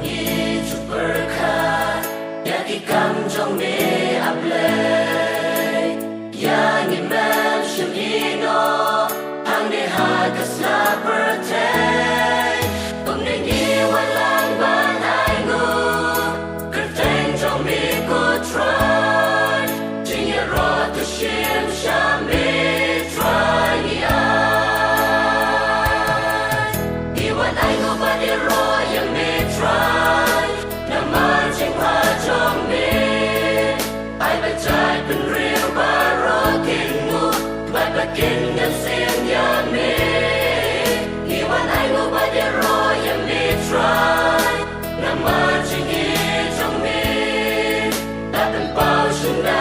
nhi chụp bờ kha ya ki cam trong mi áp lệ ya ni mem shim ino hang ne ha kasla bờ thế cùng ne nhi walang ban ainguh kerteng trong mi cô Trai chính ya ro tu shim sham mi Trai ni iwan ainguh ba de ro ya mi Trai na man ching pa trong mi ai ba chai pen real ba ro king ngu ba ba king na sim ya mi iwan ainguh ba de ro ya mi Trai na man ching hi trong mi ta pen pau shin na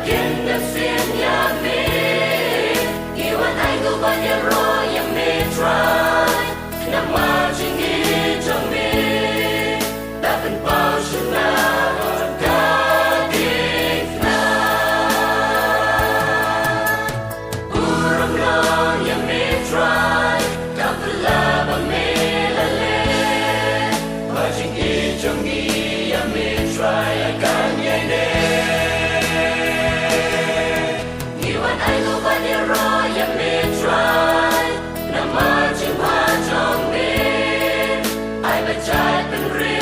Begin the sin yame iwan ainguh ba de ro ya mi Trai na ma ching hi trong mi ta pen pau shin na ka ding na uram long ya mi Trai ta la ba mi la le ma ching hi trong mi ya mi Trai I can ye ne ainguh ba de ro ya mi Trai na ma ching pa trong mi ai ba chai pen ri